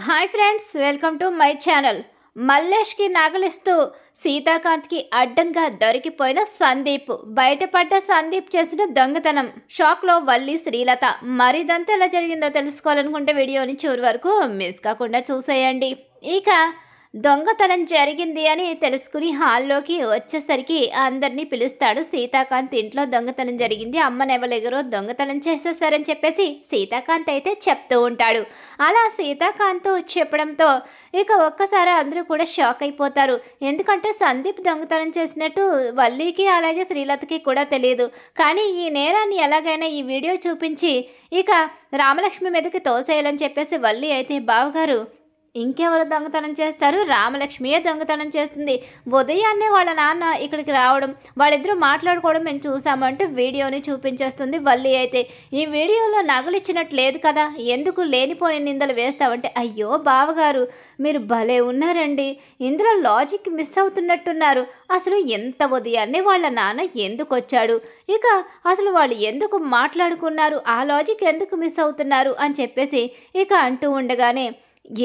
Hi friends, welcome to my channel. మల్లేష్కి నగలిస్తూ సీతాకాంత్కి అడ్డంగా దొరికిపోయిన సందీప్. బయటపడ్డ సందీప్ చేసిన దొంగతనం షాక్లో వల్లి, శ్రీలత. మరిదంతా ఎలా జరిగిందో తెలుసుకోవాలనుకుంటే వీడియోని చివరి వరకు మిస్ కాకుండా చూసేయండి. ఇక దొంగతనం జరిగింది అని తెలుసుకుని హాల్లోకి వచ్చేసరికి అందరినీ పిలుస్తాడు సీతాకాంత్. ఇంట్లో దొంగతనం జరిగింది, అమ్మనెవలెగరో దొంగతనం చేసేసారని చెప్పేసి సీతాకాంత్ అయితే చెప్తూ ఉంటాడు. అలా సీతాకాంత్ చెప్పడంతో ఇక ఒక్కసారి అందరూ కూడా షాక్ అయిపోతారు. ఎందుకంటే సందీప్ దొంగతనం చేసినట్టు వల్లికి అలాగే శ్రీలతకి కూడా తెలియదు. కానీ ఈ నేరాన్ని ఎలాగైనా ఈ వీడియో చూపించి ఇక రామలక్ష్మి మీదకి తోసేయాలని చెప్పేసి వల్లి అయితే, బావగారు ఇంకెవరు దొంగతనం చేస్తారు, రామలక్ష్మియే దొంగతనం చేస్తుంది. ఉదయాన్నే వాళ్ళ నాన్న ఇక్కడికి రావడం, వాళ్ళిద్దరూ మాట్లాడుకోవడం మేము చూసామంటూ వీడియోని చూపించేస్తుంది వల్లి అయితే. ఈ వీడియోలో నగలు ఇచ్చినట్టు లేదు కదా, ఎందుకు లేనిపోని నిందలు వేస్తావంటే, అయ్యో బావగారు మీరు భలే ఉన్నారండి, ఇందులో లాజిక్ మిస్ అవుతున్నట్టున్నారు. అసలు ఎంత ఉదయాన్నే వాళ్ళ నాన్న ఎందుకు వచ్చాడు, ఇక అసలు వాళ్ళు ఎందుకు మాట్లాడుకున్నారు, ఆ లాజిక్ ఎందుకు మిస్ అవుతున్నారు అని చెప్పేసి ఇక అంటూ ఉండగానే,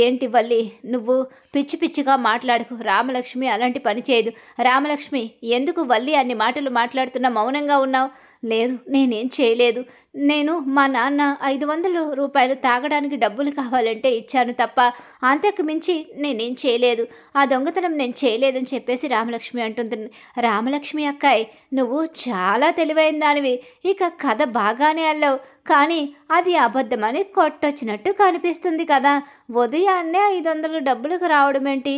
ఏంటి వల్లి నువ్వు పిచ్చి పిచ్చిగా మాట్లాడుకు, రామలక్ష్మి అలాంటి పని చేయదు. రామలక్ష్మి ఎందుకు వల్లి అన్ని మాటలు మాట్లాడుతున్నా మౌనంగా ఉన్నావు? లేదు, నేనేం చేయలేదు. నేను మా నాన్న 500 రూపాయలు తాగడానికి డబ్బులు కావాలంటే ఇచ్చాను తప్ప అంతకు మించి నేనేం చేయలేదు. ఆ దొంగతనం నేను చేయలేదని చెప్పేసి రామలక్ష్మి అంటుంది. రామలక్ష్మి అక్కాయ్, నువ్వు చాలా తెలివైన దానివి, ఇక కథ బాగానే అల్లావు, కానీ అది అబద్ధమని కొట్టొచ్చినట్టు కనిపిస్తుంది కదా. ఉదయాన్నే 500 డబ్బులకు రావడం ఏంటి,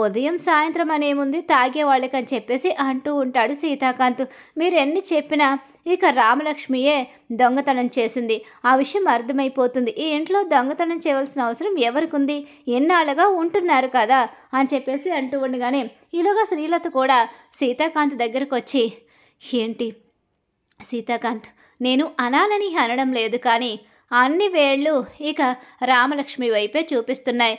ఉదయం సాయంత్రం అనేముంది తాగేవాళ్ళకని చెప్పేసి అంటూ ఉంటాడు సీతాకాంత్. మీరు ఎన్ని చెప్పినా ఇక రామలక్ష్మియే దొంగతనం చేసింది, ఆ విషయం అర్థమైపోతుంది. ఈ ఇంట్లో దొంగతనం చేయవలసిన అవసరం ఎవరికుంది, ఎన్నాళ్ళుగా ఉంటున్నారు కదా అని చెప్పేసి అంటూ ఉండగానే ఈలోగా శ్రీలత కూడా సీతాకాంత్ దగ్గరకు వచ్చి, ఏంటి సీతాకాంత్, నేను అనాలని అనడం లేదు, కానీ అన్ని వేళ్ళు ఇక రామలక్ష్మి వైపే చూపిస్తున్నాయి,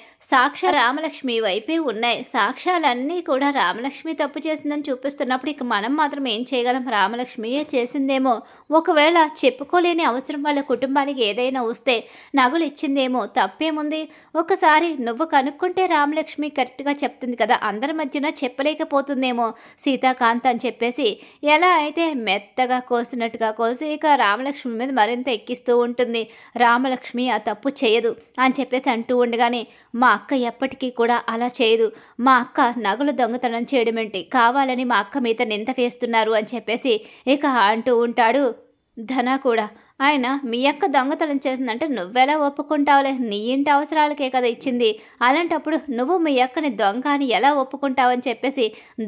రామలక్ష్మి వైపే ఉన్నాయి. సాక్ష్యాలన్నీ కూడా రామలక్ష్మి తప్పు చేసిందని చూపిస్తున్నప్పుడు ఇక మనం మాత్రం ఏం చేయగలం, రామలక్ష్మియే చేసిందేమో, ఒకవేళ చెప్పుకోలేని అవసరం వాళ్ళ కుటుంబానికి ఏదైనా వస్తే నగలు ఇచ్చిందేమో, తప్పేముంది, ఒకసారి నువ్వు కనుక్కుంటే రామలక్ష్మి కరెక్ట్గా చెప్తుంది కదా, అందరి మధ్యన చెప్పలేకపోతుందేమో సీతాకాంత్ అని చెప్పేసి ఎలా అయితే మెత్తగా కోసినట్టుగా కోసి ఇక రామలక్ష్మి మీద మరింత ఎక్కిస్తూ ఉంటుంది. రామలక్ష్మి ఆ తప్పు చేయదు అని చెప్పేసి అంటూ ఉండగానే, మా అక్క ఎప్పటికీ కూడా అలా చేయదు, మా అక్క నగలు దొంగతనం చేయడం ఏంటి, కావాలని మా అక్క మీద నింద వేస్తున్నారు అని చెప్పేసి ఇక అంటూ ఉంటాడు ధన కూడా. ఆయన మీ అక్క దొంగతనం చేసిందంటే నువ్వెలా ఒప్పుకుంటావులే, నీ ఇంటి అవసరాలకే కదా ఇచ్చింది, అలాంటప్పుడు నువ్వు మీ అక్కని దొంగ అని ఎలా ఒప్పుకుంటావని చెప్పేసి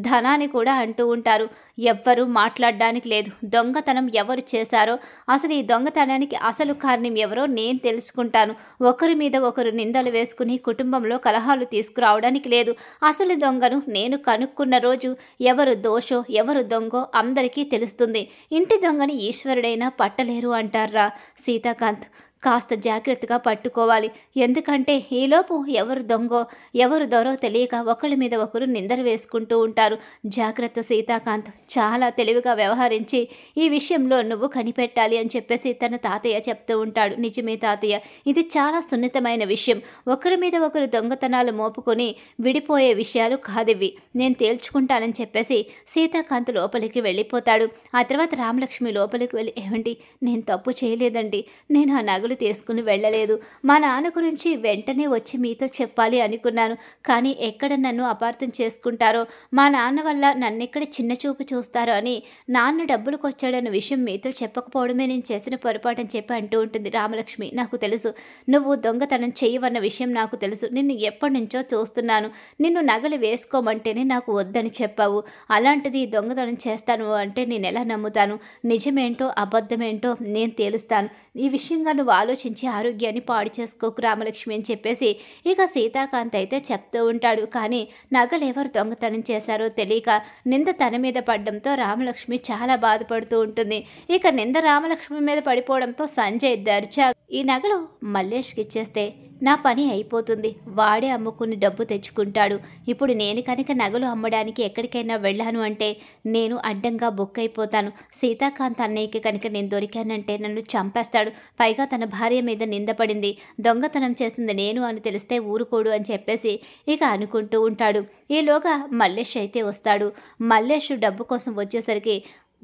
ధనాన్ని కూడా అంటూ ఉంటారు. ఎవ్వరూ మాట్లాడడానికి లేదు, దొంగతనం ఎవరు చేశారో, అసలు ఈ దొంగతనానికి అసలు కారణం ఎవరో నేను తెలుసుకుంటాను. ఒకరి మీద ఒకరు నిందలు వేసుకుని కుటుంబంలో కలహాలు తీసుకురావడానికి లేదు. అసలు దొంగను నేను కనుక్కున్న రోజు ఎవరు దోషో ఎవరు దొంగో అందరికీ తెలుస్తుంది. ఇంటి దొంగని ఈశ్వరుడైనా పట్టలేరు అంటారా సీతాకాంత్, కాస్త జాగ్రత్తగా పట్టుకోవాలి, ఎందుకంటే ఈలోపు ఎవరు దొంగో ఎవరు దొరో తెలియక ఒకళ్ళ మీద ఒకరు నిందలు వేసుకుంటూ ఉంటారు. జాగ్రత్త సీతాకాంత్, చాలా తెలివిగా వ్యవహరించి ఈ విషయంలో నువ్వు కనిపెట్టాలి అని చెప్పేసి తన తాతయ్య చెప్తూ ఉంటాడు. నిజమే తాతయ్య, ఇది చాలా సున్నితమైన విషయం, ఒకరి మీద ఒకరు దొంగతనాలు మోపుకొని విడిపోయే విషయాలు కాదివి, నేను తేల్చుకుంటానని చెప్పేసి సీతాకాంత్ లోపలికి వెళ్ళిపోతాడు. ఆ తర్వాత రామలక్ష్మి లోపలికి వెళ్ళి, ఏమండి నేను తప్పు చేయలేదండి, నేను ఆ నగలు తీసుకుని వెళ్ళలేదు, మా నాన్న గురించి వెంటనే వచ్చి మీతో చెప్పాలి అనుకున్నాను, కానీ ఎక్కడ నన్ను అపార్థం చేసుకుంటారో, మా నాన్న వల్ల నన్నెక్కడ చిన్న చూపు చూస్తారో అని నాన్న డబ్బులకు వచ్చాడన్న విషయం మీతో చెప్పకపోవడమే నేను చేసిన పొరపాటు అని చెప్పి అంటూ ఉంటుంది రామలక్ష్మి. నాకు తెలుసు నువ్వు దొంగతనం చేయవన్న విషయం నాకు తెలుసు, నిన్ను ఎప్పటి నుంచో చూస్తున్నాను, నిన్ను నగలు వేసుకోమంటేనే నాకు వద్దని చెప్పావు, అలాంటిది దొంగతనం చేస్తాను అంటే నేను ఎలా నమ్ముతాను, నిజమేంటో అబద్ధమేంటో నేను తేలుస్తాను, ఈ విషయంగా నువ్వు ఆలోచించి ఆరోగ్యాన్ని పాడు చేసుకోకు రామలక్ష్మి అని చెప్పేసి ఇక సీతాకాంత్ అయితే చెప్తూ ఉంటాడు. కానీ నగలు ఎవరు దొంగతనం చేశారో తెలియక నింద తన మీద పడడంతో రామలక్ష్మి చాలా బాధపడుతూ ఉంటుంది. ఇక నింద రామలక్ష్మి మీద పడిపోవడంతో సంజయ్ దర్జా ఈ నగలు మల్లేష్కి ఇచ్చేస్తే నా పని అయిపోతుంది. వాడే అమ్ముకుని డబ్బు తెచ్చుకుంటాడు. ఇప్పుడు నేను కనుక నగలు అమ్మడానికి ఎక్కడికైనా వెళ్ళాను అంటే నేను అడ్డంగా బుక్ అయిపోతాను. సీతాకాంత్ అన్నయ్యకి కనుక నేను దొరికానంటే నన్ను చంపేస్తాడు. పైగా తన భార్య మీద నిందపడింది. దొంగతనం చేసింది నేను అని తెలిస్తే ఊరుకోడు అని చెప్పేసి ఇక అనుకుంటూ ఉంటాడు. ఈలోగా మల్లేష్ అయితే వస్తాడు. మల్లేష్ డబ్బు కోసం వచ్చేసరికి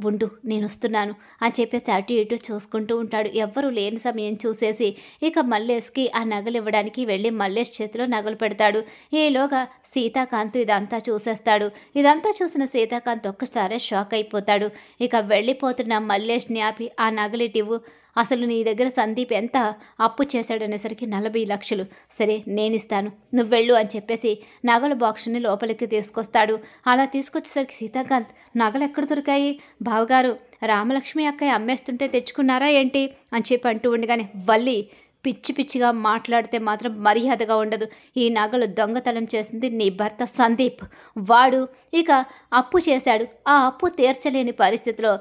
ఉండు నేను వస్తున్నాను అని చెప్పేసి అటు ఇటు చూసుకుంటూ ఉంటాడు. ఎవ్వరూ లేని సమయం చూసేసి ఇక మల్లేష్కి ఆ నగలు ఇవ్వడానికి వెళ్ళి మల్లేష్ చేతిలో నగలు పెడతాడు. ఈలోగా సీతాకాంత్ ఇదంతా చూసేస్తాడు. ఇదంతా చూసిన సీతాకాంత్ ఒక్కసారే షాక్ అయిపోతాడు. ఇక వెళ్ళిపోతున్న మల్లేష్ని ఆపి ఆ నగలిటివ్వు, అసలు నీ దగ్గర సందీప్ ఎంత అప్పు చేశాడనేసరికి 40 లక్షలు. సరే నేనిస్తాను, నువ్వు వెళ్ళు అని చెప్పేసి నగల బాక్స్ని లోపలికి తీసుకొస్తాడు. అలా తీసుకొచ్చేసరికి సీతాకాంత్ నగలు ఎక్కడ దొరికాయి బావగారు, రామలక్ష్మి అక్కయ్య అమ్మేస్తుంటే తెచ్చుకున్నారా ఏంటి అని చెప్పి అంటూ ఉండగానే వల్లి పిచ్చి పిచ్చిగా మాట్లాడితే మాత్రం మర్యాదగా ఉండదు. ఈ నగలు దొంగతనం చేసింది నీ భర్త సందీప్. వాడు ఇక అప్పు చేశాడు. ఆ అప్పు తీర్చలేని పరిస్థితిలో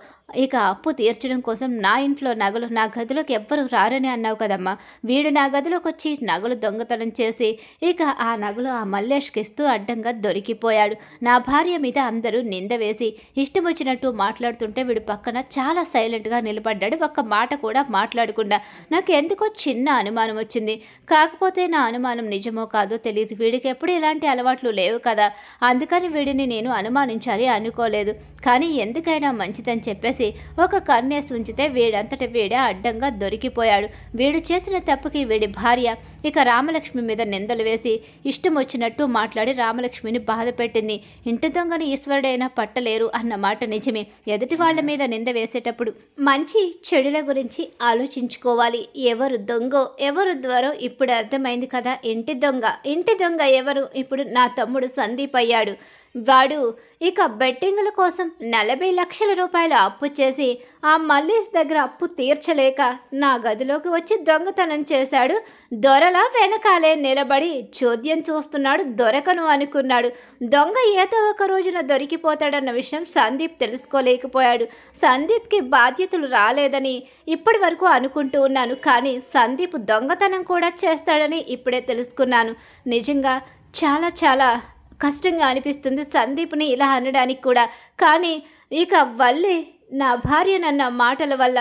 ఇక అప్పు తీర్చడం కోసం నా ఇంట్లో నగలు నా గదిలోకి ఎవ్వరు రారని అన్నావు కదమ్మా. వీడు నా గదిలోకి వచ్చి నగలు దొంగతనం చేసి ఇక ఆ నగలు ఆ మల్లేష్కి ఇస్తూ అడ్డంగా దొరికిపోయాడు. నా భార్య మీద అందరూ నింద వేసి ఇష్టం వచ్చినట్టు మాట్లాడుతుంటే వీడు పక్కన చాలా సైలెంట్గా నిలబడ్డాడు. ఒక్క మాట కూడా మాట్లాడకుండా. నాకు ఎందుకో చిన్న అనుమానం వచ్చింది. కాకపోతే నా అనుమానం నిజమో కాదో తెలియదు. వీడికి ఎప్పుడు ఇలాంటి అలవాట్లు లేవు కదా, అందుకని వీడిని నేను అనుమానించాలి అనుకోలేదు. కానీ ఎందుకైనా మంచిదని చెప్పేసి ఒక కన్నేసి ఉంచితే వీడంతట వీడే అడ్డంగా దొరికిపోయాడు. వీడు చేసిన తప్పుకి వీడి భార్య ఇక రామలక్ష్మి మీద నిందలు వేసి ఇష్టం వచ్చినట్టు మాట్లాడి రామలక్ష్మిని బాధ పెట్టింది. ఇంటి దొంగని ఈశ్వరుడైనా పట్టలేరు అన్న మాట నిజమే. ఎదుటి వాళ్ళ మీద నింద వేసేటప్పుడు మంచి చెడుల గురించి ఆలోచించుకోవాలి. ఎవరు దొంగో ఎవరు ద్వారో ఇప్పుడు అర్థమైంది కదా. ఇంటి దొంగ ఎవరు? ఇప్పుడు నా తమ్ముడు సందీప్ అయ్యాడు. వాడు ఇక బెట్టింగుల కోసం 40 లక్షల రూపాయలు అప్పు చేసి ఆ మల్లేష్ దగ్గర అప్పు తీర్చలేక నా గదిలోకి వచ్చి దొంగతనం చేశాడు. దొరలా వెనకాలే నిలబడి చోద్యం చూస్తున్నాడు. దొరకను అనుకున్నాడు. దొంగ ఏదో ఒక రోజున దొరికిపోతాడన్న విషయం సందీప్ తెలుసుకోలేకపోయాడు. సందీప్కి బాధ్యతలు రాలేదని ఇప్పటి వరకు అనుకుంటూ ఉన్నాను. కానీ సందీప్ దొంగతనం కూడా చేస్తాడని ఇప్పుడే తెలుసుకున్నాను. నిజంగా చాలా చాలా కష్టంగా అనిపిస్తుంది సందీప్ని ఇలా అనడానికి కూడా. కానీ ఇక వల్లి నా భార్యనన్న మాటల వల్ల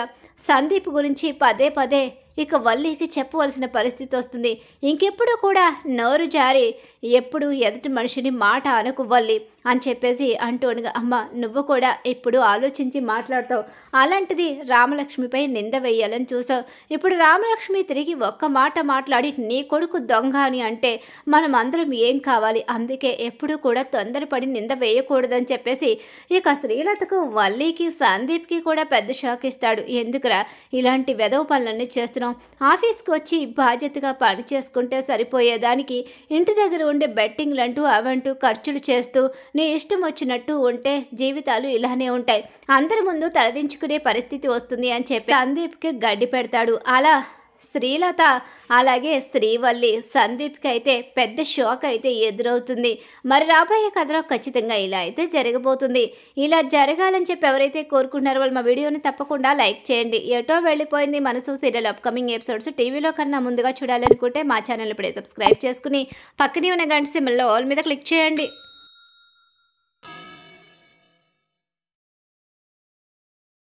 సందీప్ గురించి పదే పదే ఇక వల్లికి చెప్పవలసిన పరిస్థితి వస్తుంది. ఇంకెప్పుడు కూడా నోరు జారి ఎప్పుడు ఎదుటి మనిషిని మాట అనకు వల్లి అని చెప్పేసి అంటూనగా, అమ్మ నువ్వు కూడా ఇప్పుడు ఆలోచించి మాట్లాడతావు. అలాంటిది రామలక్ష్మిపై నింద వేయాలని చూసావు. ఇప్పుడు రామలక్ష్మి తిరిగి ఒక్క మాట మాట్లాడి నీ కొడుకు దొంగ అని అంటే మనం అందరం ఏం కావాలి? అందుకే ఎప్పుడు కూడా తొందరపడి నింద వేయకూడదని చెప్పేసి ఇక శ్రీలతకు వల్లికి సందీప్కి కూడా పెద్ద షాక్ ఇస్తాడు. ఎందుకురా ఇలాంటి వెధవ పనులన్నీ చేస్తున్నావు? ఆఫీస్కి వచ్చి బాధ్యతగా పని చేసుకుంటే సరిపోయేదానికి ఇంటి దగ్గర ఉండే బెట్టింగ్లంటూ అవంటూ ఖర్చులు చేస్తూ నీ ఇష్టం వచ్చినట్టు ఉంటే జీవితాలు ఇలానే ఉంటాయి. అందరి ముందు తలదించుకునే పరిస్థితి వస్తుంది అని చెప్పి సందీప్కి గడ్డి పెడతాడు. అలా శ్రీలత అలాగే శ్రీవల్లి సందీప్కి అయితే పెద్ద షాక్ అయితే ఎదురవుతుంది. మరి రాబోయే కథలో ఖచ్చితంగా ఇలా అయితే జరగబోతుంది. ఇలా జరగాలని చెప్పి ఎవరైతే కోరుకుంటున్నారో వాళ్ళు మా వీడియోని తప్పకుండా లైక్ చేయండి. ఎటో వెళ్ళిపోయింది మనసు సీరియల్ అప్కమింగ్ ఎపిసోడ్స్ టీవీలో కన్నా ముందుగా చూడాలనుకుంటే మా ఛానల్ ఇప్పుడే సబ్స్క్రైబ్ చేసుకుని పక్కనే ఉన్న గంట సింబల్లో ఆల్ మీద క్లిక్ చేయండి.